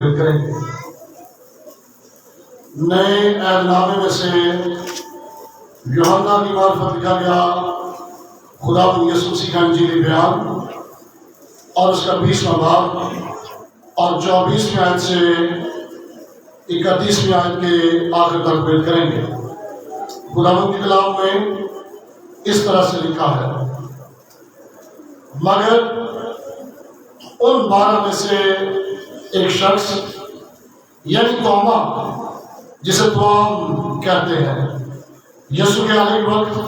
کریں گے۔ نئے عہد نامے میں سے یوحنا کی معرفت لکھا گیا خدا یسوع مسیح کا انجیلی بیان اور اس کا 20واں باب اور 24ویں آیت سے 31ویں آیت کے آخر تک بیان کریں گے۔ خداوند کے کلام میں اس طرح سے لکھا ہے، مگر ان 12 میں سے ایک شخص یعنی توما جسے توام کہتے ہیں یسوع کے آنے کے وقت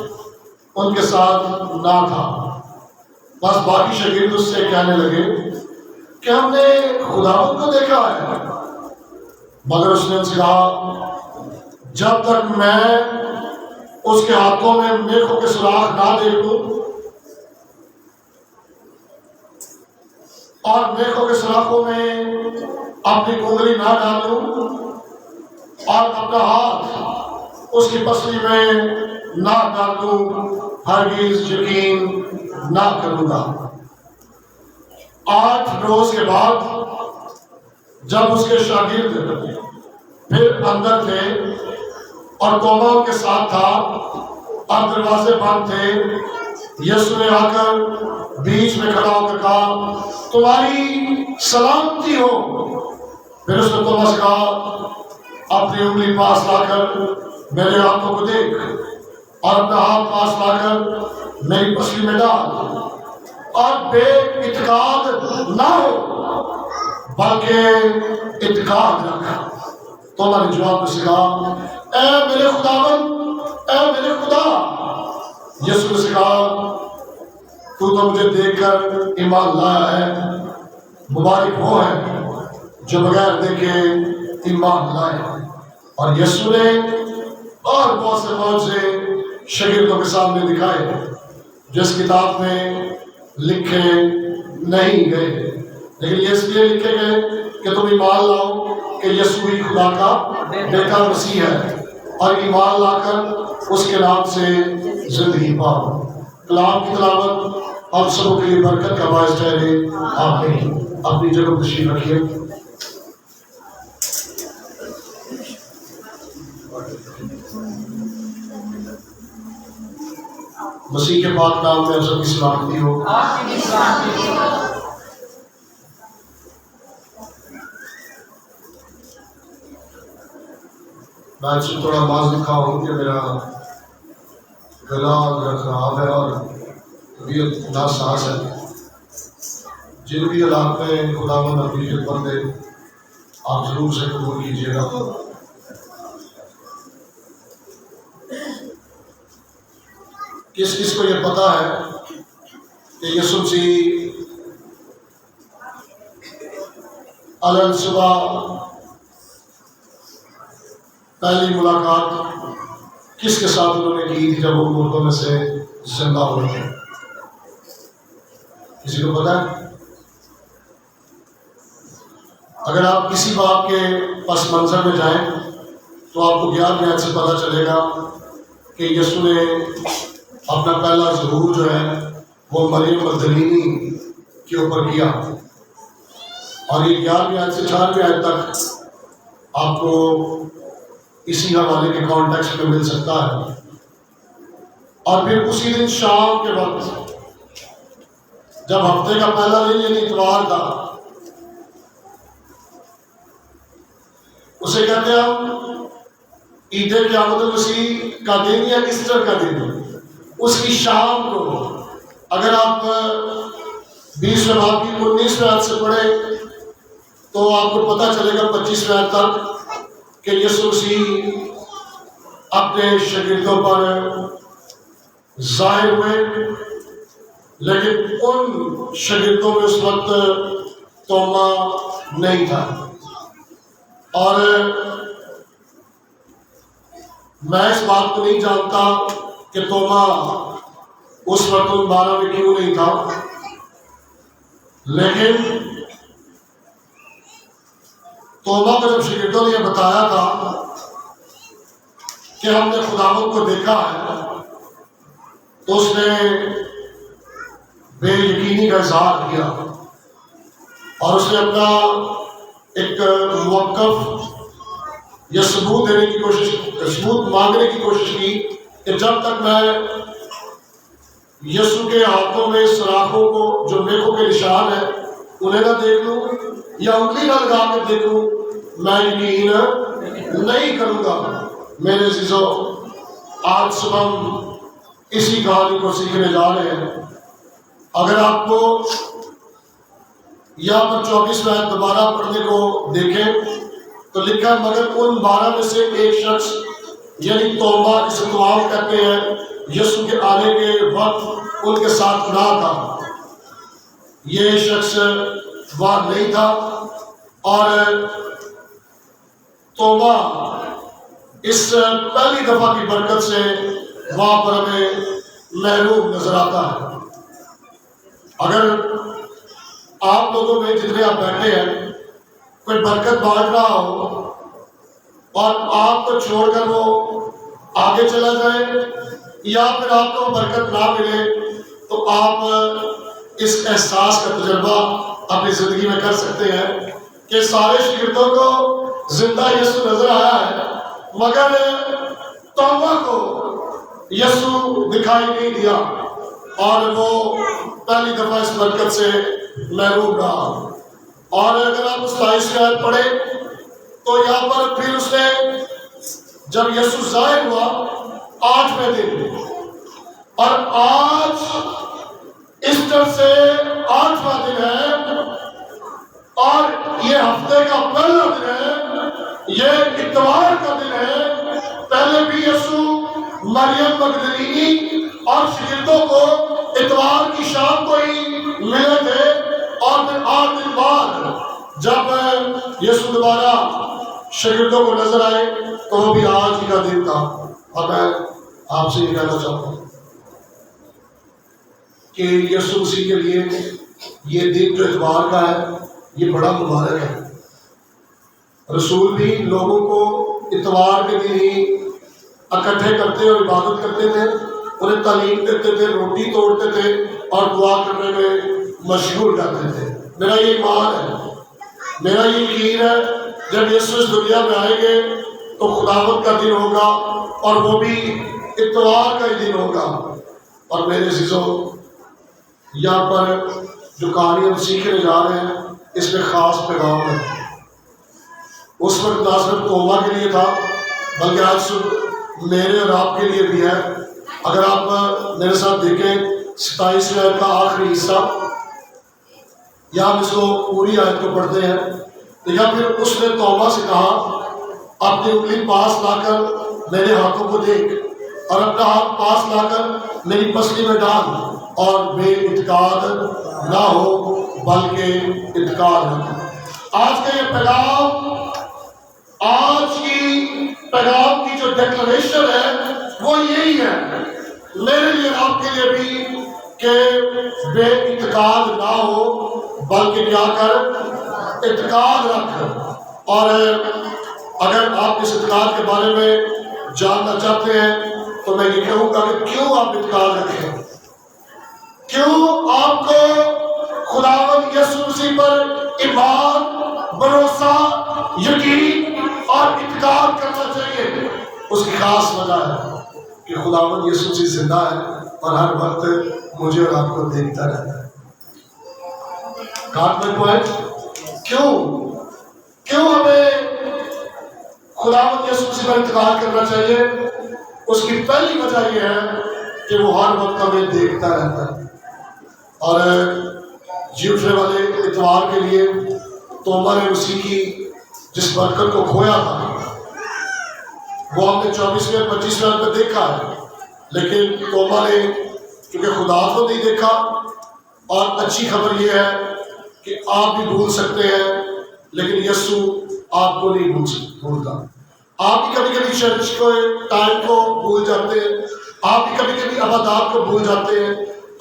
ان کے ساتھ نہ تھا۔ بس باقی شاگرد اس سے کہنے لگے کہ ہم نے خداوند کو دیکھا ہے، مگر اس نے ان سے کہا جب تک میں اس کے ہاتھوں میں میخوں کے سوراخ نہ دیکھ لوں اور میخوں کے سوراخوں میں اپنی انگلی نہ ڈالوں اور اپنا ہاتھ اس کی پسلی میں نہ ڈالوں، ہرگز یقین نہ کروں گا۔ 8 روز کے بعد جب اس کے شاگرد پھر اندر تھے اور توما ان کے ساتھ تھا اور دروازے بند تھے، یسوع نے آ کر بیچ میں کھڑا ہو کر کہا تمہاری سلامتی ہو۔ پھر اس نے توما سے کہا اپنی انگلی پاس لا کر میرے ہاتھوں کو دیکھ اور اپنا ہاتھ پاس لا کر میری پسلی میں ڈال اور بے اعتقاد نہ ہو بلکہ اعتقاد رکھ۔ توما نے جواب میں سے کہا اے میرے خداوند، اے میرے خدا۔ یسوع نے کہا تو مجھے دیکھ کر ایمان لایا ہے، مبارک وہ ہے جو بغیر دیکھے ایمان لائے۔ اور یسوع نے اور بہت سے معجزے شاگردوں کے سامنے دکھائے جس کتاب میں لکھے نہیں گئے، لیکن یہ اس لیے لکھے گئے کہ تم ایمان لاؤ کہ یسوع ہی خدا کا بیٹا مسیح ہے اور ایمان لا کر اس کے نام سے زندگی پاؤ۔ کلام کی تلاوت ہم سب کے لیے برکت کا باعث ٹھہرے، آمین۔ اپنی جگہ تشریف رکھیے۔ مسیح کے پاک نام میں سب کی سلامتی ہو۔ میں آپ سے تھوڑا معذرت خواہ ہوں کہ میرا گلا ذرا خراب ہے اور طبیعت ناساز ہے۔ جن بھی حالات میں خداوند اپنی خدمت میں آپ ضرور سے قبول کیجیے گا۔ کس کس کو یہ پتا ہے کہ یسوع مسیح علیہ صبح پہلی ملاقات کس کے ساتھ انہوں نے کی تھی جب وہ مردوں میں سے زندہ ہوئے تھے؟ کسی کو پتا ہے؟ اگر آپ کسی بات کے پس منظر میں جائیں تو آپ کو 11ویں آیت سے پتہ چلے گا کہ یسوع نے اپنا پہلا ظہور جو ہے وہ مریم مگدلینی کے اوپر کیا، اور یہ 11ویں آیت سے 4ویں آیت تک آپ کو اسی حوالے کے کانٹیکسٹ میں مل سکتا ہے۔ اور پھر اسی دن شام کے وقت جب ہفتے کا پہلا دن یعنی اتوار تھا، اسے کہتے ہیں ہم عید قیامت المسیح کا دن یا ایسٹر کا دن، اس کی شام کو اگر آپ 20ویں باب کی 19ویں آیت سے پڑھیں تو آپ کو پتہ چلے گا 25ویں آیت تک کہ یسوع مسیح اپنے شاگردوں پر ظاہر ہوئے، لیکن ان شاگردوں میں اس وقت توما نہیں تھا۔ اور میں اس بات کو نہیں جانتا کہ توما اس وقت ان 12 میں کیوں نہیں تھا، لیکن توما کو جب شاگردوں نے یہ بتایا تھا کہ ہم نے خداوند کو دیکھا ہے تو اس نے بے یقینی کا اظہار کیا اور اس نے اپنا ایک موقف یا ثبوت دینے کی کوشش، ثبوت مانگنے کی کوشش کی کہ جب تک میں یسوع کے ہاتھوں میں سراخوں کو جو میخوں کے نشان ہیں انہیں نہ دیکھ لوں یا انگلی نہ لگا کے دیکھوں، میں یقین نہیں کروں گا۔ میرے عزیزو، آج صبح ہم اسی کہانی کو سیکھنے جا رہے ہیں۔ اگر آپ کو یہاں پر 24 آیت دوبارہ پڑھنے کو دیکھیں تو لکھا ہے مگر ان 12 میں سے ایک شخص یعنی توما جسے توام کہتے ہیں، یسوع کے آنے کے وقت ان کے ساتھ کھڑا تھا۔ یہ شخص وہاں نہیں تھا اور توما اس پہلی دفعہ کی برکت سے وہاں پر ہمیں محروم نظر آتا ہے۔ اگر آپ لوگوں میں جتنے آپ بیٹھے ہیں کوئی برکت بانٹ رہا ہو اور آپ کو چھوڑ کر وہ آگے چلا جائے یا پھر آپ کو برکت نہ ملے تو آپ اس احساس کا تجربہ اپنی زندگی میں کر سکتے ہیں کہ سارے شاگردوں کو زندہ یسوع نظر آیا ہے مگر توما کو یسوع دکھائی نہیں دیا اور وہ پہلی دفعہ اس برکت سے محروم رہا۔ اور اگر آپ اس 22 آیت پڑھیں تو یہاں پر پھر اس نے جب یسوع ظاہر ہوا 8ویں دن، اور آج ایسٹر سے 8واں دن ہے اور یہ ہفتے کا پہلا دن ہے، یہ اتوار کا دن ہے۔ پہلے بھی یسوع مریم مگدلینی اور شاگردوں کو اتوار کی شام کو ہی ملے تھے، اور پھر 8 دن بعد جب یسوع دوبارہ شاگردوں کو نظر آئے تو وہ بھی آج ہی کا دن تھا۔ اور میں آپ سے یہ کہنا چاہتا ہوں کہ یسوع مسیح کے لیے یہ دن جو اتوار کا ہے یہ بڑا مبارک ہے۔ رسول بھی لوگوں کو اتوار کے دن ہی اکٹھے کرتے اور عبادت کرتے تھے، انہیں تعلیم دیتے تھے، روٹی توڑتے تھے اور دعا کرنے میں مشغول رہتے تھے۔ میرا یہ ایمان ہے، میرا یہ یقین ہے جب یسوع اس دنیا میں آئیں گے تو خداوند کا دن ہوگا اور وہ بھی اتوار کا ہی دن ہوگا۔ اور میرے عزیزو، یہاں پر جو کہانی ہم سیکھنے جا رہے ہیں اس میں خاص پیغام ہے۔ اس وقت نہ صرف توما کے لیے تھا بلکہ آج صبح میرے اور آپ کے لیے بھی ہے۔ اگر آپ میرے ساتھ دیکھیں 27 آیت کا آخری حصہ، یہاں ہم اس کو پوری آیت کو پڑھتے ہیں۔ دیکھا پھر اس نے توما سے کہا اپنی انگلی پاس لا کر میرے ہاتھوں کو دیکھ اور اپنا ہاتھ پاس لا کر میری پسلی میں ڈال اور بے اعتقاد نہ ہو بلکہ اعتقاد ہو۔ آج کا یہ پیغام، آج کی پیغام کی جو ڈیکلریشن ہے وہ یہی ہے میرے لیے آپ کے لیے بھی کہ بے اعتقاد نہ ہو بلکہ کیا کر اعتقاد رکھ۔ اور اگر آپ اس اعتقاد کے بارے میں جاننا چاہتے ہیں تو میں یہ کہوں گا کہ کیوں آپ اعتقاد رکھیں، کیوں آپ کو خداوند یسوع مسیح پر ایمان، بھروسہ، یقین اور اعتقاد کرنا چاہیے۔ اس کی خاص وجہ ہے کہ خداوند یسوع مسیح زندہ ہے اور ہر وقت مجھے اور آپ کو دیکھتا رہتا ہے۔ گاٹ میں پوائنٹ، کیوں ہمیں خداوند یسوع مسیح پر اعتقاد کرنا چاہیے؟ اس کی پہلی وجہ یہ ہے کہ وہ ہر وقت ہمیں دیکھتا رہتا ہے۔ اور جھوٹے والے اتوار کے لیے توما نے مسیح کی جس برکت کو کھویا تھا وہ ہم نے 24ویں 25ویں میں دیکھا ہے، لیکن توما نے کیونکہ خدا کو نہیں دیکھا۔ اور اچھی خبر یہ ہے کہ آپ بھی بھول سکتے ہیں لیکن یسوع آپ کو نہیں بھولتا۔ آپ بھی کبھی کبھی چرچ کو ٹائم کو بھول جاتے ہیں، آپ بھی کبھی کبھی عبادات کو بھول جاتے ہیں،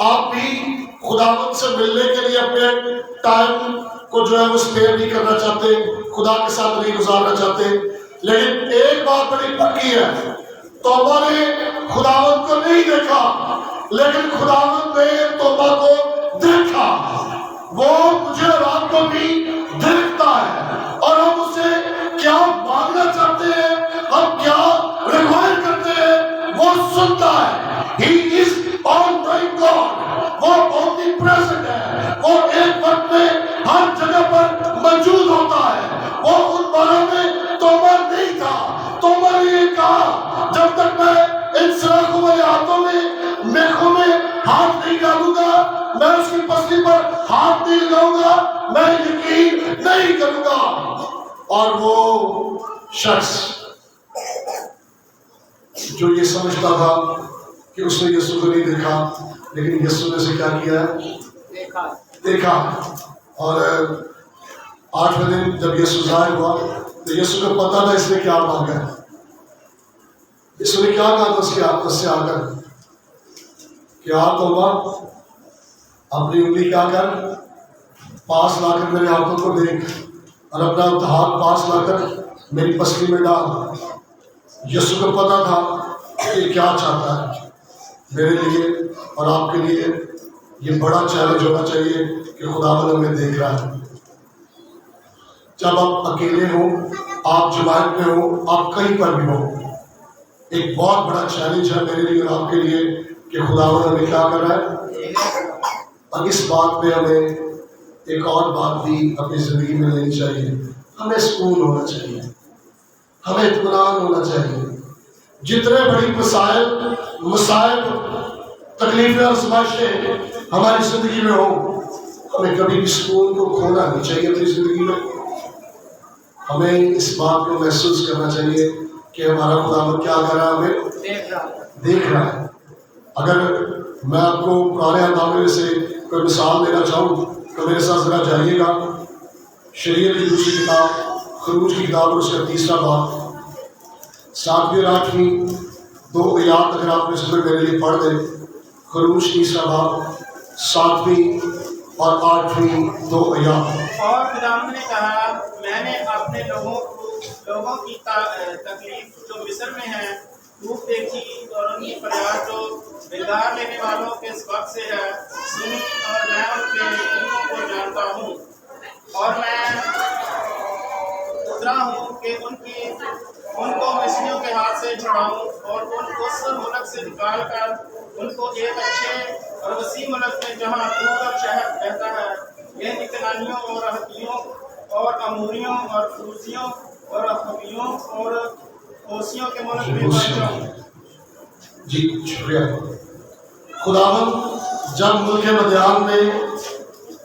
آپ بھی خداوند سے ملنے کے لیے اپنے ٹائم کو جو ہے وہ اسپیئر نہیں کرنا چاہتے، خدا کے ساتھ نہیں گزارنا چاہتے۔ لیکن ایک بات بڑی پکی ہے، توبہ نے خداوند کو نہیں دیکھا لیکن خداوند نے توبہ کو دیکھا۔ وہ مجھے اور آپ کو بھی دیکھتا ہے، اور ہم اسے کیا مانگنا چاہتے ہیں، ہم کیا ریکوائر کرتے ہیں، وہ سنتا ہے۔ He is all-knowing God، وہ omnipresent ہے، وہ ایک وقت میں ہر جگہ پر موجود ہوتا ہے۔ وہ ان باروں میں توبہ نہیں تھا، توبہ نے یہ کہا جب تک میں ان سراخوں والے ہاتھوں میں میخوں میں ہاتھ نہیں ڈالوں گا، میں اس کی پسلی پر ہاتھ نہیں لگاؤں گا، میں یقین نہیں کروں گا۔ اور وہ شخص جو یہ سمجھتا تھا کہ اس نے یسوع کو نہیں دیکھا، لیکن یسوع نے اسے کیا کیا ہے؟ دیکھا۔ اور 8ویں دن جب یسوع ظاہر ہوا تو یسوع کو پتا تھا اس نے کیا مانگا ہے۔ یسوع نے کیا کہا تھا اس کے آپس سے آ کر کہ آ توبہ، اپنی انگلی کیا کر پاس لا کر میرے ہاتھوں کو دیکھ، اور اپنا ہاتھ پاس لا کر میری پسلی میں ڈال۔ یسوع کو پتا تھا کہ کیا چاہتا ہے۔ میرے لیے اور آپ کے لیے یہ بڑا چیلنج ہونا چاہیے کہ خداوند ہمیں دیکھ رہا ہے۔ جب آپ اکیلے ہوں، آپ جماعت میں ہوں، آپ کہیں پر بھی ہوں، ایک بہت بڑا چیلنج ہے میرے لیے اور آپ کے لیے کہ خداوند ہمیں کیا کر رہا ہے۔ اور اس بات میں ہمیں ایک اور بات بھی اپنی زندگی میں لینی چاہیے، ہمیں سکون ہونا چاہیے، ہمیں اطمینان ہونا چاہیے۔ جتنے بڑی مسائل تکلیفیں اور آزمائشیں ہماری زندگی میں ہوں، ہمیں کبھی بھی سکون کو کھونا نہیں چاہیے اپنی زندگی میں۔ ہمیں اس بات کو محسوس کرنا چاہیے کہ ہمارا خداوند کیا کر رہا ہے، ہمیں دیکھ رہا ہے۔ اگر میں آپ کو پرانے نامے سے کوئی مثال دینا چاہوں تو میرے ساتھ ذرا جائیے گا شریعت کی دوسری کتاب خروج کی کتاب اور اس کا 3واں باب 7ویں اور 8ویں 2 آیات اگر آپ اس میں میرے لیے پڑھ دیں۔ خروج 3واں باب 7ویں اور 8ویں 2 آیات۔ اور خداوند نے کہا، میں نے اپنے لوگوں کی تکلیف جو مصر میں ہے خوب دیکھی، اور ان کی فریاد جو بیدار لینے والوں کے سبب سے ہے سنی، اور میں ان کے دلوں کو جانتا ہوں، اور میں اترا ہوں کہ ان کو مصریوں کے ہاتھ سے چھڑاؤں، اور اس ملک سے نکال کر ان کو ایک اچھے اور وسیع ملک میں جہاں دودھ اور شہد بہتا ہے، یہ کنانیوں اور ہتھیوں اور اموریوں اور فروزیوں اور حویوں اور اوسیوں کے ملک میں پہنچاؤں۔ جی شکریہ۔ خداوند جب ملک مدیان میں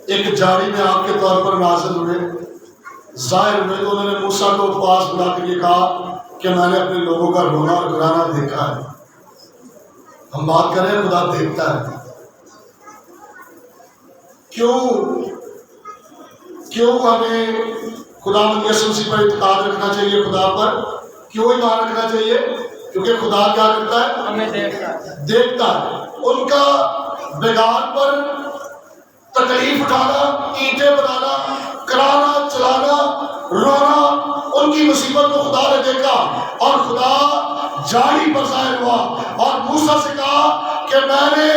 ایک جاری میں آپ کے طور پر نازل ہوئے، ظاہر ہوئے، تو انہوں نے موسیٰ کو پاس بلا کر یہ کہا کہ میں نے اپنے لوگوں کا رونا اور گرانا دیکھا ہے۔ ہم بات کریں خدا دیکھتا ہے۔ کیوں ہمیں خداوند یسوع مسیح پر اعتقاد رکھنا چاہیے؟ خدا پر کیوں ایمان رکھنا چاہیے؟ کیونکہ خدا کیا کرتا ہے؟ ہمیں دیکھتا ہے۔ ان کا بگاڑ پر تکلیف اٹھانا، اینٹیں بنانا، کرانا، چلانا، رونا، ان کی مصیبت کو خدا نے دیکھا، اور خدا جاری پر ظاہر ہوا اور موسیٰ سے کہا کہ میں نے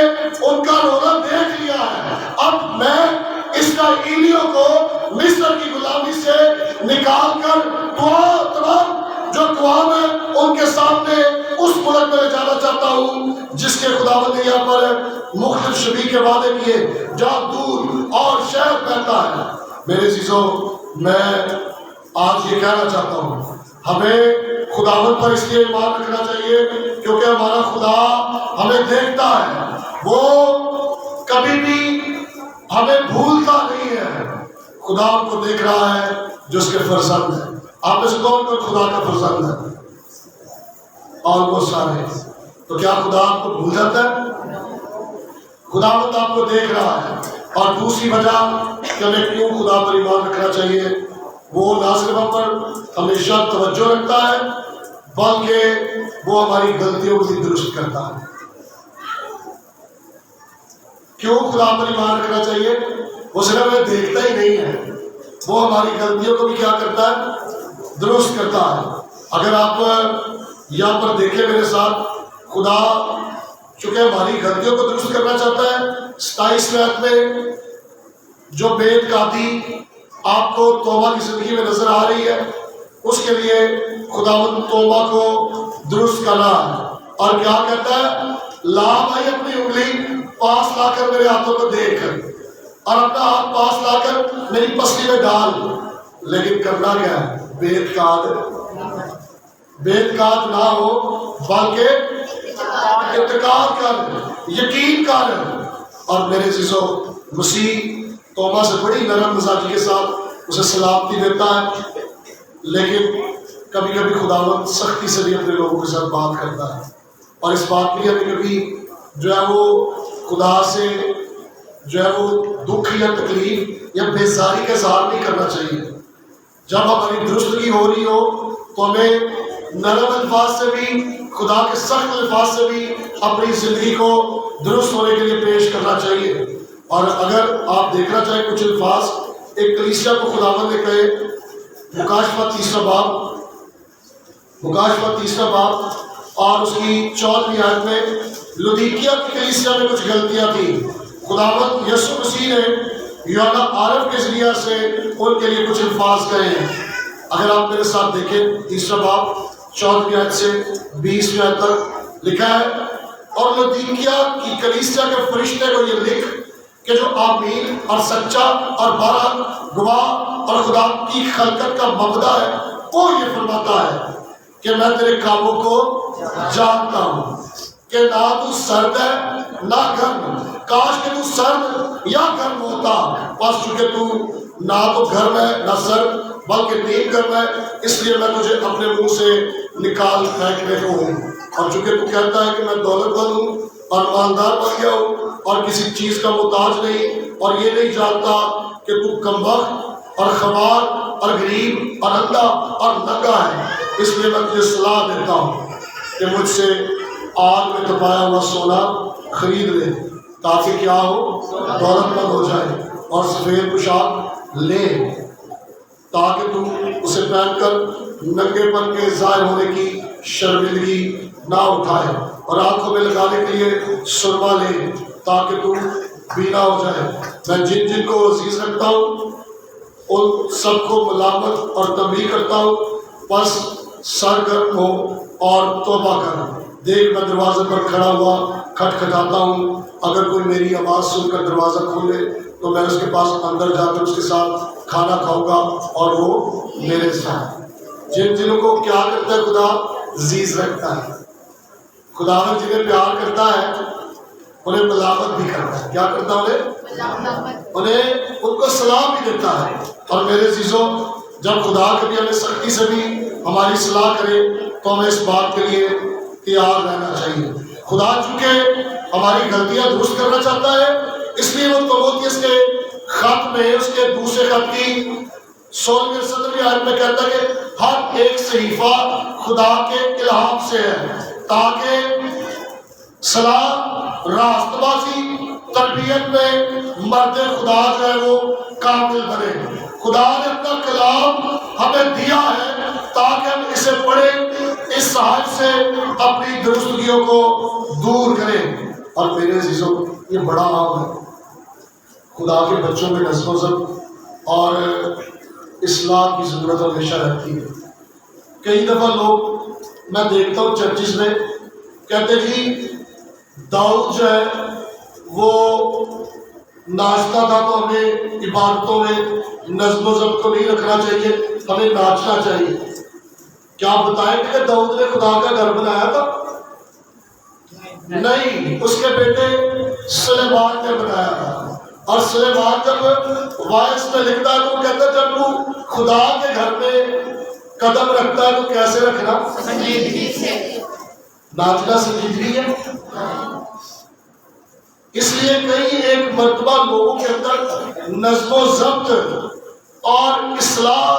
ان کا رونا دیکھ لیا ہے، اب میں اسرائیلیوں کو مصر کی غلامی سے نکال کر تمام جو اقوام ہے ان کے سامنے اس ملک میں لے جانا چاہتا ہوں جس کے خداوند نے یہاں پر مختلف شبیہ کے وعدے کیے، جہاں دودھ اور شہد بہتا ہے۔ میرے عزیزوں، میں آج یہ کہنا چاہتا ہوں، ہمیں خداوند پر اس لیے ایمان رکھنا چاہیے کیونکہ ہمارا خدا ہمیں دیکھتا ہے، وہ کبھی بھی ہمیں بھولتا نہیں ہے۔ خدا ہم کو دیکھ رہا ہے جو اس کے فرزند ہے۔ آپ میں سے کون کون خدا کا فرزند ہے؟ اور وہ سارے۔ تو کیا خدا آپ کو بھول جاتا ہے؟ خداوند آپ کو دیکھ رہا ہے۔ اور دوسری وجہ کہ ہمیں کیوں خدا پر ایمان رکھنا چاہیے، وہ نہ صرف ہم پر ہمیشہ توجہ رکھتا ہے بلکہ وہ ہماری غلطیوں کو بھی درست کرتا ہے۔ کیوں خدا پر ایمان رکھنا چاہیے؟ وہ صرف ہمیں دیکھتا ہی نہیں ہے، وہ ہماری غلطیوں کو بھی کیا کرتا ہے؟ درست کرتا ہے۔ اگر آپ یہاں پر دیکھیں میرے ساتھ، خدا چونکہ ہماری غلطیوں کو درست کرنا چاہتا ہے، 27 آیت میں جو بے اعتقادی آپ کو توبہ کی زندگی میں نظر آ رہی ہے، اس کے لیے خداوند توبہ کو درست کرنا ہے۔ اور کیا کہتا ہے؟ لا بھائی اپنی انگلی پاس لا کر میرے ہاتھوں کو دیکھ اور اپنا ہاتھ پاس لا کر میری پسلی میں ڈال، لیکن کرنا کیا ہے؟ بے اعتقاد نہ ہو، بلکہ اعتقاد کر، یقین کر۔ اور میرے عزیزو، مسیح توبہ سے بڑی نرم مزاجی کے ساتھ اسے سلامتی دیتا ہے، لیکن کبھی کبھی خداوند سختی سے بھی اپنے لوگوں کے ساتھ بات کرتا ہے، اور اس بات کے لیے ہمیں کبھی جو ہے وہ خدا سے جو ہے وہ دکھ یا تکلیف یا بیزاری کا اظہار نہیں کرنا چاہیے۔ جب ہماری درستگی ہو رہی ہو تو ہمیں نرم الفاظ سے بھی، خدا کے سخت الفاظ سے بھی اپنی زندگی کو درست ہونے کے لیے پیش کرنا چاہیے۔ اور اگر آپ دیکھنا چاہیں کچھ الفاظ ایک کلیسیا کو خداوند نے کہے، مکاشفہ تیسرا باب اور اس کی 14ویں آیت میں، لودیکیا کی کلیسیا میں کچھ غلطیاں تھیں، خداوند یسوع مسیح نے یوحنا عارف کے ذریعہ سے ان کے لیے کچھ الفاظ کہے ہیں۔ اگر آپ میرے ساتھ دیکھیں، تیسرا باب 14ویں آیت سے 20ویں آیت تک لکھا ہے، اور لودیکیا کی کلیسیا کے فرشتے کو یہ لکھ کہ جو آمین اور سچا اور بارہ گواہ اور خدا کی خلقت کا مبدا ہے، وہ یہ فرماتا ہے کہ میں تیرے کاموں کو جانتا ہوں کہ نہ تو سرد ہے نہ گرم، کاش کہ تو سرد یا گرم ہوتا، بس چونکہ تو نہ تو گرم ہے نہ سرد بلکہ نیم گرم ہے، اس لیے میں تجھے اپنے منہ سے نکال پھینکنے کو ہوں۔ اور چونکہ تو کہتا ہے کہ میں دولت مند ہوں اور مالدار بن گیا ہوں اور کسی چیز کا محتاج نہیں، اور یہ نہیں جانتا کہ تو کمبخت اور خوار اور غریب اور اندھا اور ننگا ہے، اس لیے میں تجھے صلاح دیتا ہوں کہ مجھ سے آگ میں تپایا ہوا سونا خرید لے، تاکہ کیا ہو؟ دولت مند ہو جائے، اور سفید پوشاک لے تاکہ تم اسے پہن کر ننگے پن کے ظاہر ہونے کی شرمندگی نہ اٹھائے، اور آنکھوں میں لگانے کے لیے سرما لے تاکہ تم بینا ہو جائے۔ میں جن جن کو عزیز رکھتا ہوں ان سب کو ملامت اور تنبیہ کرتا ہوں، بس سرگرم ہو اور توبہ کر۔ دیکھ میں دروازے پر کھڑا ہوا کھٹکھٹاتا ہوں، اگر کوئی میری آواز سن کر دروازہ کھولے تو میں اس کے پاس اندر جا کر اس کے ساتھ کھانا کھاؤں گا اور وہ میرے ساتھ۔ جن جنوں کو کیا کرتا ہے خدا؟ عزیز رکھتا ہے۔ خدا جنہیں پیار کرتا ہے انہیں ملامت بھی کرتا ہے۔ کیا کرتا ہے؟ انہیں ان کو سلام بھی دیتا ہے۔ اور میرے عزیزوں، جب خدا کبھی ہمیں سختی سے بھی ہماری صلاح کرے تو ہمیں اس بات کے لیے تیار رہنا چاہیے۔ خدا چونکہ ہماری غلطیاں درست کرنا چاہتا ہے، اس لیے وہ تimotheus کے خط میں، اس کے دوسرے خط کی 16ویں 17ویں آیت میں کہتا ہے کہ ہر ایک صحیفہ خدا کے الہام سے ہے، تاکہ صلاح، راست بازی، تربیت میں مرد خدا جو ہے وہ کامل بنے۔ خدا نے اپنا کلام ہمیں دیا ہے تاکہ ہم اسے پڑھیں، اس صحائف سے اپنی درستگیوں کو دور کریں۔ اور میرے عزیزوں، یہ بڑا عام ہے، خدا کے بچوں میں نظم و ضبط اور اصلاح کی ضرورت ہمیشہ رہتی ہے۔ کئی دفعہ لوگ میں دیکھتا ہوں چرچز میں کہتے جی داؤد جو ہے وہ ناچتا تھا تو ہمیں عبادتوں میں نظم و ضبط کو نہیں رکھنا چاہیے، ہمیں ناچنا چاہیے۔ کیا آپ بتائیں کہ داؤد نے خدا کا گھر بنایا تھا؟ نہیں، اس کے بیٹے سلیمان نے بنایا تھا۔ اور سلیمان جب وائس میں لکھتا ہے تو کہتا ہے جب تو خدا کے گھر میں قدم رکھتا ہے تو کیسے رکھنا؟ سنجیدگی سے۔ ناچنا سنجیدگی ہے؟ اس لیے کئی ایک مرتبہ لوگوں کے اندر نظم و ضبط اور اصلاح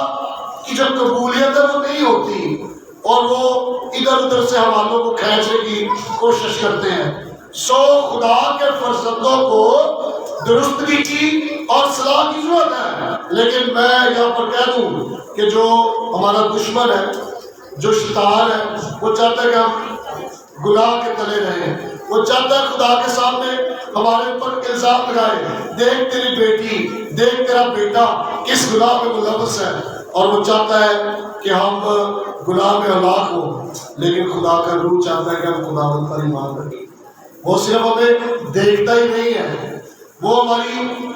کی جو قبولیت ہے وہ نہیں ہوتی، اور وہ ادھر ادھر سے حوالوں کو کھینچنے کی کوشش کرتے ہیں۔ خدا کے فرزندوں کو درستگی کی اور صلاح کی ضرورت ہے، لیکن میں یہاں پر کہہ دوں کہ جو ہمارا دشمن ہے، جو شیطان ہے، وہ چاہتا ہے کہ ہم گناہ کے تلے رہیں، وہ چاہتا ہے خدا کے سامنے ہمارے اوپر الزام لگائے، دیکھ تیری بیٹی، دیکھ تیرا بیٹا کس گناہ میں ملوث ہے، اور وہ چاہتا ہے کہ ہم گناہ میں ہلاک ہوں، لیکن خدا کا روح چاہتا ہے کہ ہم خدا پر ایمان رکھیں۔ وہ صرف ہمیں دیکھتا ہی نہیں ہے، وہ ہماری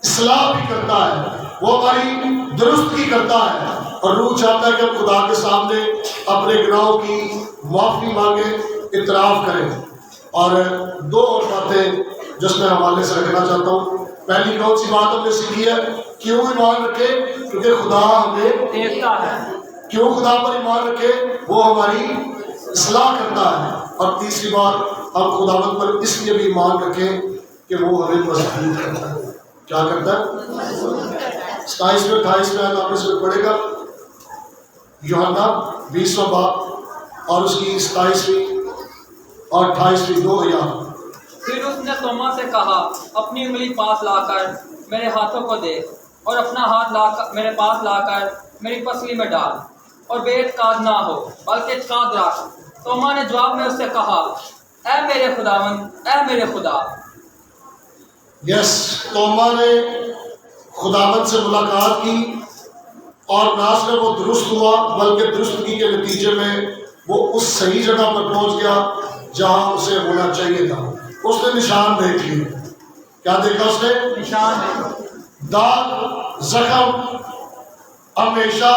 اصلاح بھی کرتا ہے، وہ ہماری درستگی کرتا ہے، اور روح چاہتا ہے کہ ہم خدا کے سامنے اپنے گناہوں کی معافی مانگیں، اعتراف کریں۔ اور دو اور باتیں جس میں حوالے سے رکھنا چاہتا ہوں۔ پہلی کون سی بات ہم نے سیکھی ہے؟ کیوں ایمان رکھے؟ کیونکہ خدا ہمیں دیکھتا ہے۔ کیوں خدا پر ایمان رکھے؟ وہ ہماری اصلاح کرتا ہے۔ اور تیسری بات، ہم خداوند پر اس لیے بھی ایمان رکھیں کہ وہ ہمیں مضبوط کرتا ہے۔ کیا کرتا ہے؟ 27 میں 28 میں آپ اس میں پڑھے گا، یوحنا 20واں باب اور اس کی 27ویں اور 28ویں دو آیات۔ پھر اس نے توما سے کہا، اپنی انگلی پاس لا کر میرے ہاتھوں کو دیکھ، اور اپنا ہاتھ میرے پاس لا کر میری پسلی میں ڈال، اور بے اعتقاد نہ ہو بلکہ اعتقاد رکھ۔ توما نے جواب میں اس سے کہا، اے میرے خداوند، اے میرے خدا۔ توما نے خداوند سے ملاقات کی، اور نہ صرف وہ درست ہوا بلکہ درستگی کے نتیجے میں وہ اس صحیح جگہ پر پہنچ گیا جہاں اسے ہونا چاہیے تھا۔ اس نے نشان دیکھ لیے۔ کیا دیکھا اس نے؟ نشان دیکھا۔ داغ، زخم ہمیشہ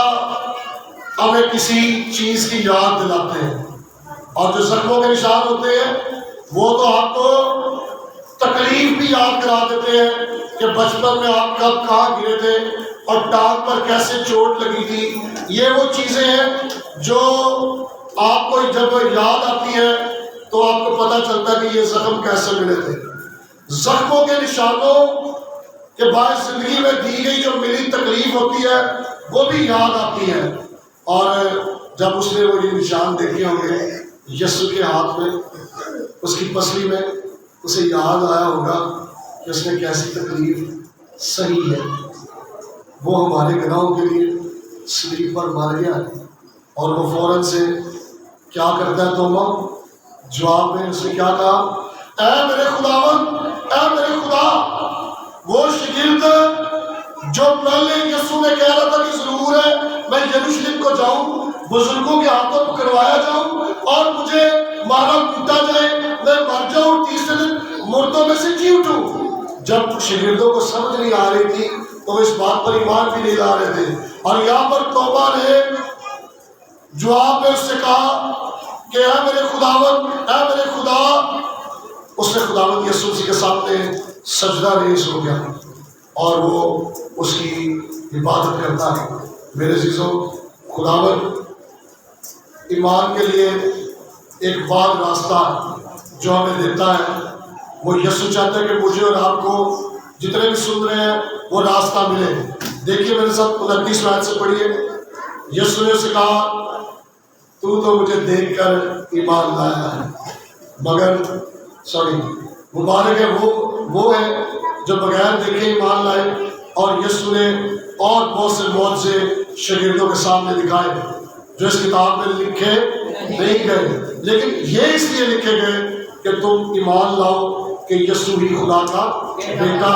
ہمیں کسی چیز کی یاد دلاتے ہیں، اور جو زخموں کے نشان ہوتے ہیں وہ تو آپ کو تکلیف بھی یاد کرا دیتے ہیں کہ بچپن میں آپ کب کہاں گرے تھے اور ٹانگ پر کیسے چوٹ لگی تھی۔ یہ وہ چیزیں ہیں جو آپ کو جب یاد آتی ہے تو آپ کو پتہ چلتا ہے کہ یہ زخم کیسے ملے تھے۔ زخموں کے نشانوں کے باعث زندگی میں دی گئی جو ملی تکلیف ہوتی ہے وہ بھی یاد آتی ہے، اور جب اس نے وہ یہ نشان دیکھے ہوں گے یسوع کے ہاتھ میں، اس کی پسلی میں، اسے یاد آیا ہوگا کہ اس نے کیسی تکلیف سہی ہے۔ وہ ہمارے گناہوں کے لیے صلیب پر مر گیا ہے، اور وہ فوراً سے کیا کرتا ہے توما؟ جواب میں اس نے کیا کہا؟ اے میرے خداوند، اے میرے خدا۔ وہ شاگرد جو پہلے یسوع نے کہہ رہا تھا کہ ضرور ہے میں یروشلم کو جاؤں، بزرگوں کے ہاتھوں پکڑوایا جاؤں اور مجھے مارا پیٹا جائے، میں مر جاؤں، تیسرے دن مردوں میں سے جی اٹھوں۔ جب شاگردوں کو سمجھ نہیں آ رہی تھی تو وہ اس بات پر ایمان بھی نہیں لا رہے تھے، اور یہاں پر توبہ نے جواب میں اس سے کہا کہ اے میرے خداوند، اے میرے خدا۔ اس نے خداوند یسوع مسیح کے سامنے سجدہ ریز ہو گیا اور وہ اس کی عبادت کرتا ہے۔ میرے عزیزوں، خداوند ایمان کے لیے ایک بعد راستہ جو ہمیں دیتا ہے، وہ یسوع چاہتا ہے کہ مجھے اور آپ کو جتنے بھی سن رہے ہیں وہ راستہ ملے۔ دیکھیے میرے ساتھ 29 آیت سے پڑھیے۔ یسوع نے اسے کہا، تو مجھے دیکھ کر ایمان لایا ہے، مگر مبارک ہے وہ ہے جو بغیر دیکھے ایمان لائے۔ اور یسوع نے اور بہت سے معجزے شاگردوں کے سامنے دکھائے جو اس کتاب میں لکھے نہیں گئے، لیکن یہ اس لیے لکھے گئے کہ تم ایمان لاؤ کہ یسوع ہی خدا کا بیٹا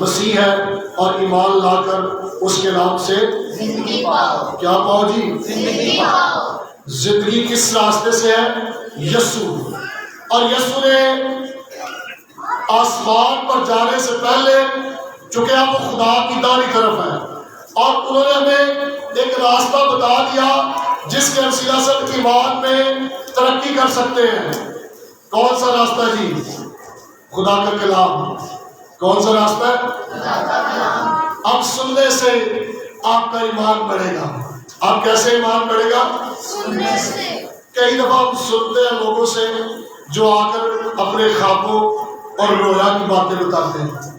مسیح ہے، اور ایمان لا کر اس کے نام سے زندگی پاؤ۔ کیا پاؤ جی؟ زندگی پاؤ۔ زندگی کس راستے سے ہے؟ یسوع۔ اور یسوع نے آسمان پر جانے سے پہلے، چونکہ اب وہ خدا کی دائیں طرف ہے، اور انہوں نے ہمیں ایک راستہ بتا دیا جس کے وسیلہ سے ایمان میں ترقی کر سکتے ہیں۔ کون سا راستہ جی؟ خدا کا کلام۔ کون سا راستہ ہے؟ خدا کا کلام۔ اب سننے سے آپ کا ایمان بڑھے گا۔ آپ کیسے ایمان بڑھے گا؟ سننے سے۔ کئی دفعہ ہم سنتے ہیں لوگوں سے جو آ کر اپنے خوابوں اور رویا کی باتیں بتاتے ہیں۔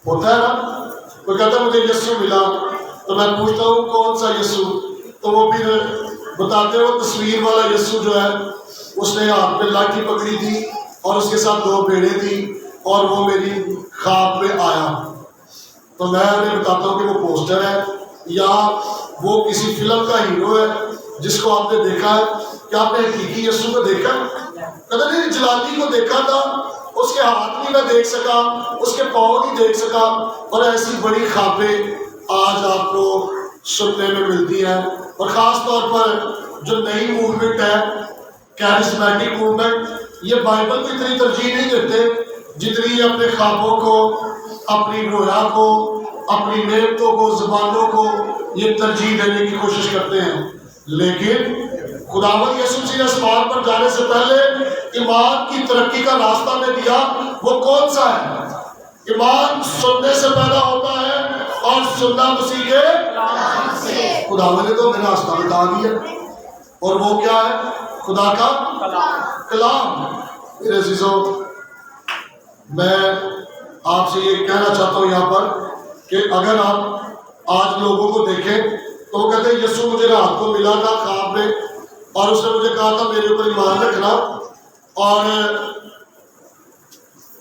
ہوتا ہے نا، کوئی کہتا ہے مجھے یسوع ملا، تو میں پوچھتا ہوں کون سا یسوع؟ تو وہ پھر بتاتے ہیں وہ تصویر والا یسوع جو ہے، اس نے ہاتھ میں لاٹھی پکڑی تھی اور اس کے ساتھ 2 بیڑے تھی اور وہ میری خواب میں آیا۔ تو میں انہیں بتاتا ہوں کہ وہ پوسٹر ہے یا وہ کسی فلم کا ہیرو ہے جس کو آپ نے دیکھا ہے، کیا آپ نے حقیقی یسوع کو دیکھا ہے؟ کہتے نہیں، جلالی کو دیکھا تھا، اس کے ہاتھ نہیں میں دیکھ سکا، اس کے پاؤں نہیں دیکھ سکا، اور ایسی بڑی خوابیں آج آپ کو سننے میں ملتی ہیں۔ اور خاص طور پر جو نئی موومنٹ ہے، کیرزمیٹک موومنٹ، یہ بائبل کو اتنی ترجیح نہیں دیتے جتنی اپنے خوابوں کو، اپنی رویا کو، اپنی نعمتوں کو، زبانوں کو یہ ترجیح دینے کی کوشش کرتے ہیں۔ لیکن خداوند یسوع مسیح نے آسمان پر جانے سے پہلے ایمان کی ترقی کا راستہ میں دیا، وہ کون سا ہے؟ ایمان سننے سے پیدا ہوتا ہے، اور سننا مسیح کے خداوند نے تو میرا راستہ بتا دیا، اور وہ کیا ہے؟ خدا کا کلام۔ میرے عزیزوں، میں آپ سے یہ کہنا چاہتا ہوں یہاں پر کہ اگر آپ آج لوگوں کو دیکھیں تو وہ کہتے ہیں یسوع مجھے رات کو ملا تھا خواب میں، اور اس نے مجھے کہا تھا میرے اوپر ایمان رکھنا، اور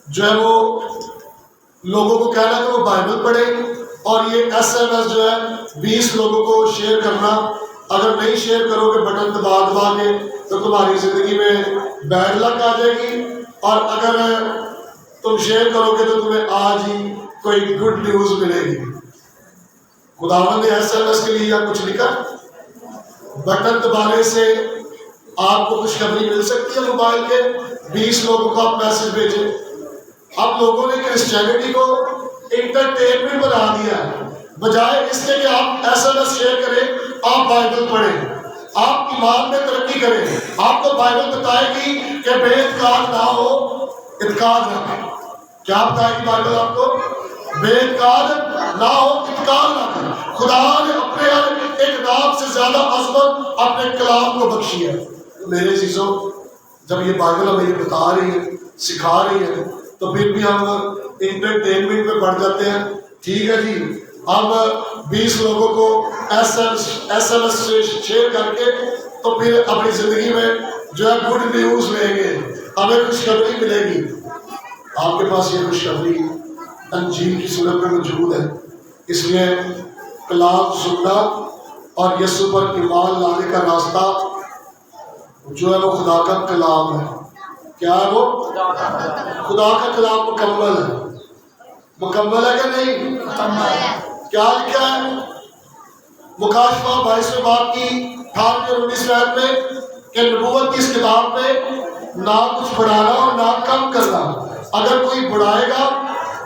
جو ہے وہ لوگوں کو کہنا کہ وہ بائبل پڑھے، اور یہ SMS جو ہے 20 لوگوں کو شیئر کرنا، اگر نہیں شیئر کرو گے بٹن دبا دبا کے تو تمہاری زندگی میں بیڈ لک آ جائے گی، اور اگر تم شیئر کرو گے تو تمہیں آج ہی کوئی گڈ نیوز ملے گی۔ خداوند نے SMS کے لیے یا کچھ لکھا؟ بٹن دبانے سے آپ کو خوشخبری مل سکتی ہے موبائل کے، 20 لوگوں کو آپ میسج بھیجیں۔ اب لوگوں نے کرسچینٹی کو انٹرٹینمنٹ بنا دیا ہے، بجائے اس کے کہ آپ SMS شیئر کریں، آپ بائبل پڑھیں، آپ ایمان میں ترقی کریں۔ آپ کو بائبل بتائے گی کہ بے اعتقاد نہ ہو، اعتقاد رکھیں۔ کیا بتائے گی بائبل آپ کو؟ بے اعتقاد نہ ہو، اعتقاد رکھیں۔ خدا نے اپنے ایک نام سے زیادہ عظمت اپنے کلام کو بخشی ہے۔ میرے عزیزوں، جب یہ بائبل ہمیں یہ بتا رہی ہے، سکھا رہی ہے، تو پھر بھی ہم انٹرٹینمنٹ میں پڑ جاتے ہیں۔ ٹھیک ہے جی، ہم 20 لوگوں کو SMS سے شیئر کر کے تو پھر اپنی زندگی میں جو ہے گڈ نیوز لیں گے، ہمیں خوشخبری ملے گی۔ آپ کے پاس یہ خوشخبری انجیل کی صورت میں موجود ہے، اس لیے کلام سننا اور یسوع پر ایمان لانے کا راستہ جو ہے وہ خدا کا کلام ہے۔ کیا ہے وہ؟ خدا کا کلام مکمل ہے۔ مکمل ہے کہ نہیں؟ کیا لکھا ہے؟ مکاشفہ 22 باب کی 18 اور 19 آیت میں کہ نبوت کی اس کتاب میں نہ کچھ بڑھانا اور نہ کم کرنا۔ اگر کوئی بڑھائے گا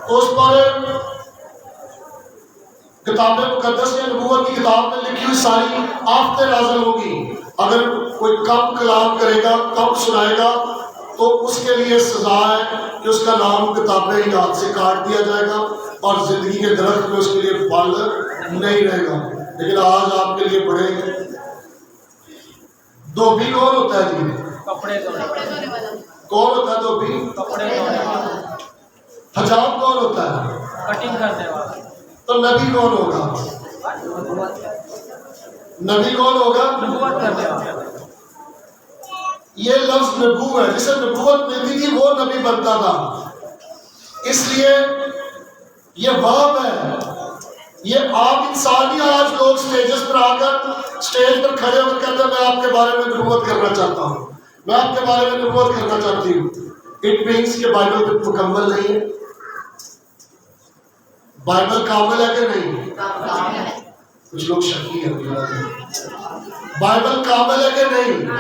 تو اس پر کتاب مقدس یا نبوت کی کتاب میں لکھی ہوئی ساری آفتیں نازل ہوگی۔ اگر کوئی کم کلام کرے گا، کم سنائے گا، تو اس کے لیے سزا ہے کہ اس کا نام کتاب یاد سے کاٹ دیا جائے گا، اور زندگی کے درخت میں اس کے لیے پھل نہیں رہے گا۔ لیکن آج آپ کے لیے بڑے دھوبی کون ہوتا ہے جی؟ کپڑے دھونے والا۔ کون ہوتا ہے دھوبی؟ کپڑے دھونے والا۔ حجام کون ہوتا ہے؟ کٹنگ کرنے والا۔ تو نبی کون ہوگا؟ نبی کون ہوگا؟ نبوت کرنے والا۔ یہ لفظ نبو ہے، جسے نبوت ملتی تھی وہ نبی بنتا تھا۔ اس لیے یہ باب ہے، یہ عام انسان ہی آج لوگ سٹیجز پر آ کر سٹیج پر کھڑے ہو کر کہتے ہیں میں آپ کے بارے میں نبوت کرنا چاہتا ہوں، میں آپ کے بارے میں نبوت کرنا چاہتی ہوں۔ اٹ مینس کہ بائبل پہ مکمل نہیں ہے۔ بائبل کامل ہے کہ نہیں؟ کچھ لوگ شکی ہے، بائبل کامل ہے کہ نہیں؟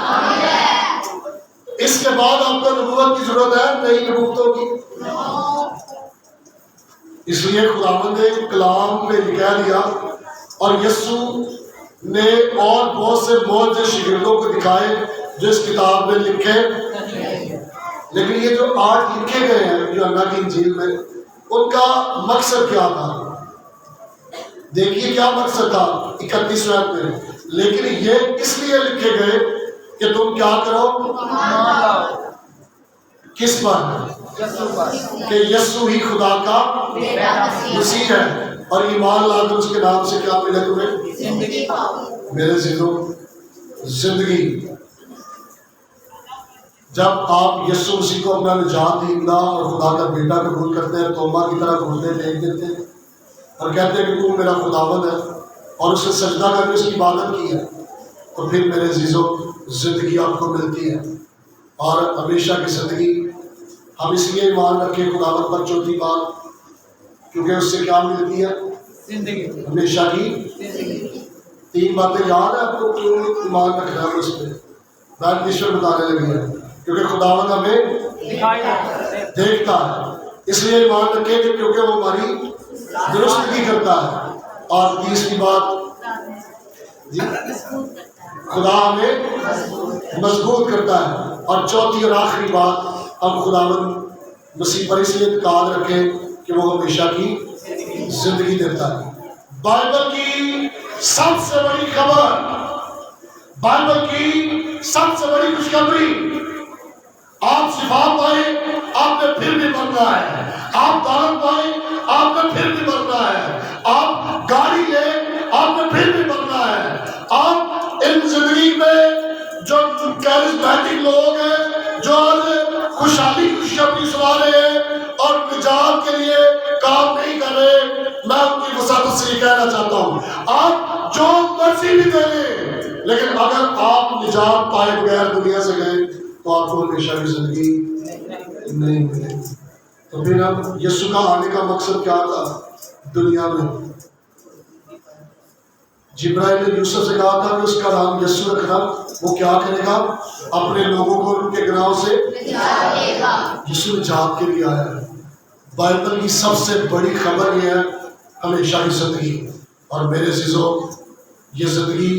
اس کے بعد آپ کو نبوت کی ضرورت ہے، نئی نبوتوں کی۔ اس لیے خداوند نے کلام میں کہہ دیا، اور یسوع نے اور بہت سے معجزے شاگردوں کو دکھائے جو اس کتاب میں لکھے۔ لیکن یہ جو 8 لکھے گئے ہیں یوحنا کی انجیل میں، ان کا مقصد کیا تھا؟ دیکھیے کیا مقصد تھا 31 آیت میں۔ لیکن یہ اس لیے لکھے گئے کہ تم کیا کرو؟ کس پر؟ کہ یسوع ہی خدا کا مسیح ہے، اور ایمان لا کر اس کے نام سے کیا ملے تمہیں؟ زندگی۔ میرے عزیزوں، زندگی۔ جب آپ یسوع مسیح کو اپنا نجات دہندہ اور خدا کا بیٹا قبول کرتے ہیں، توبہ کی طرح گھٹنے ٹیک دیتے ہیں اور کہتے ہیں کہ تو میرا خداوند ہے، اور اسے سجدہ کر کے اس کی عبادت کی ہے، تو پھر میرے عزیزوں زندگی آپ کو ملتی ہے، اور ہمیشہ کی زندگی ہم اس لیے ایمان رکھیں خداوند پر، چوتھی بات کیونکہ اس سے کیا ملتی ہے؟ زندگی ہمیشہ کی تین باتیں یاد ہے آپ کو کیوں ایمان رکھنا ہے اس پہ؟ بہت ایشور بتانے لگی ہے کیونکہ خداوند ہمیں دکھائی دیتے دیکھتا ہے، اس لیے ایمان رکھیں کہ کیونکہ وہ ہماری درستگی کرتا ہے۔ اور تیسری بات جی خدا ہمیں مضبوط کرتا ہے، اور چوتھی اور آخری بات ہم خداوند مسیح پر اس لیے اعتقاد رکھیں کہ وہ ہمیشہ کی زندگی دیتا ہے۔ بائبل کی سب سے بڑی خبر، بائبل کی سب سے بڑی خوشخبری، آپ شفا پائیں آپ نے پھر بھی مرنا ہے، آپ دولت پائیں آپ نے پھر بھی مرنا ہے، آپ گاڑی لیں آپ نے پھر بھی مرنا ہے، آپ ان زندگی میں جو کیرزمیٹک لوگ ہیں جو آج خوشحالی خوشخبری سنا رہے ہیں اور نجات کے لیے کام نہیں کر رہے، میں ان کی وسعت سے یہ کہنا چاہتا ہوں آپ جو مرضی بھی دے لیں، لیکن اگر آپ نجات پائے بغیر دنیا سے گئے تو آپ کو ہمیشہ کی زندگی نہیں ملے گی۔ تو پھر اب یسوع کا آنے کا مقصد کیا تھا دنیا میں؟ جبرائیل نے یوسف سے کہا تھا کہ اس کا نام یسوع رکھنا، وہ کیا کرے گا؟ اپنے لوگوں کو ان کے گناہوں سے یسوع نجات کے لیے آیا ہے۔ بائبل کی سب سے بڑی خبر یہ ہے ہمیشہ کی زندگی، اور میرے عزیزوں یہ زندگی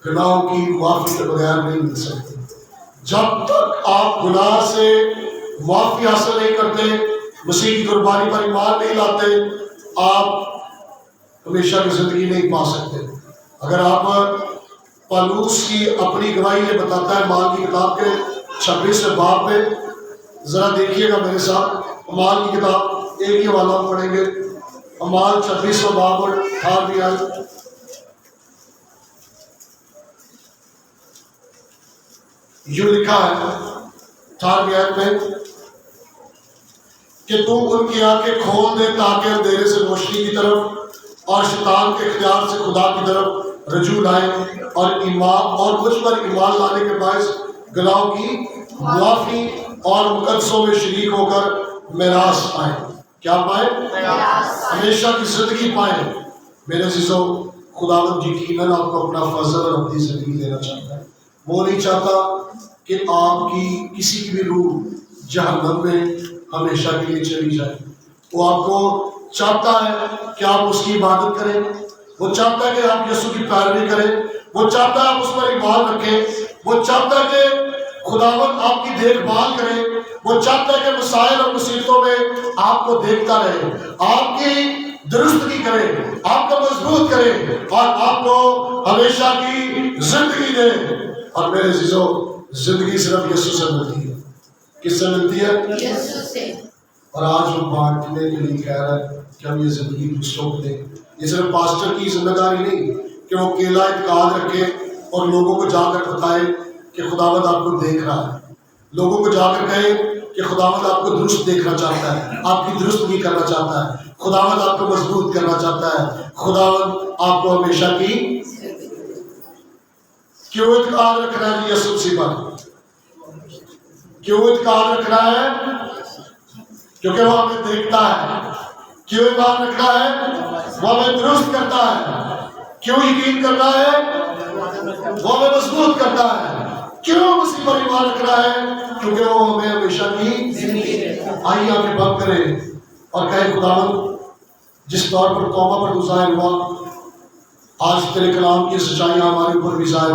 گناہوں کی معافی کے بغیر نہیں مل سکتی۔ جب تک آپ گناہ سے معافی حاصل نہیں کرتے، مسیح کی قربانی پر ایمان نہیں لاتے، آپ ہمیشہ کی زندگی نہیں پا سکتے۔ اگر آپ پالوس کی اپنی گواہی یہ بتاتا ہے مال کی کتاب کے 26ویں باب میں، ذرا دیکھیے گا میرے ساتھ مال کی کتاب، ایک ہی حوالہ ہم پڑھیں گے، مال 26واں باب اور 18ویں آیت۔ یوں لکھا ہے 18ویں آیت میں کہ تو ان کی آنکھیں کھول دے تاکہ اندھیرے سے روشنی کی طرف اور شیطان کے اختیار سے خدا کی طرف رجوع لائیں، اور ایمان اور مجھ پر ایمان لانے کے باعث گناہوں کی معافی اور مقدسوں میں شریک ہو کر میراث پائیں۔ کیا پائیں؟ ہمیشہ کی زندگی پائیں۔ میرے عزیزوں خداوند یقیناً آپ کو اپنا فضل اور اپنی زندگی دینا چاہتا ہے۔ وہ نہیں چاہتا کہ آپ کی کسی کی بھی روح جہنم میں ہمیشہ کے لیے چلی جائے۔ وہ آپ کو چاہتا ہے کہ آپ اس کی عبادت کریں، وہ چاہتا ہے کہ آپ یسوع کی پیروی کریں، وہ چاہتا ہے آپ اس پر ایمان رکھیں، وہ چاہتا ہے کہ خداوند آپ کی دیکھ بھال کرے، وہ چاہتا ہے کہ مسائل اور مصیبتوں میں آپ کو دیکھتا رہے، آپ کی درستگی کرے، آپ کو مضبوط کرے اور آپ کو ہمیشہ کی زندگی دے۔ اور میرے عزیزوں زندگی صرف یسوع سے ملتی ہے۔ کس سے ملتی ہے؟ یسوع سے۔ اور آج وہ بانٹنے کے لیے کہہ رہا ہے کہ ہم یہ زندگی دوسروں کو دیں۔ یہ صرف پاسٹر کی ذمہ داری نہیں کہ وہ اکیلا اعتقاد رکھے اور لوگوں کو جا کر بتائے کہ خداوند آپ کو دیکھ رہا ہے، لوگوں کو جا کر کہے کہ خداوند آپ کو درست دیکھنا چاہتا ہے، آپ کی درستگی کرنا چاہتا ہے، خداوند آپ کو مضبوط کرنا چاہتا ہے، خداوند آپ کو ہمیشہ کی کیوں اعتقاد رکھنا ہے؟ جی یسوع مسیح پر کیوں اعتقاد رکھنا ہے؟ کیونکہ وہ ہمیں دیکھتا ہے۔ کیوں ایمان رکھنا ہے؟ وہ ہمیں درست کرتا ہے۔ کیوں یقین کرنا ہے؟ وہ ہمیں مضبوط کرتا ہے۔ کیوں مسیح پر ایمان رکھنا ہے؟ کیونکہ وہ ہمیں ہمیشہ کی آئیے آنکھیں بند کریں اور کہیں خداوند جس طور پر توبہ پر تو ظاہر ہوا، آج تیرے کلام کی سچائیاں ہمارے اوپر بھی ظاہر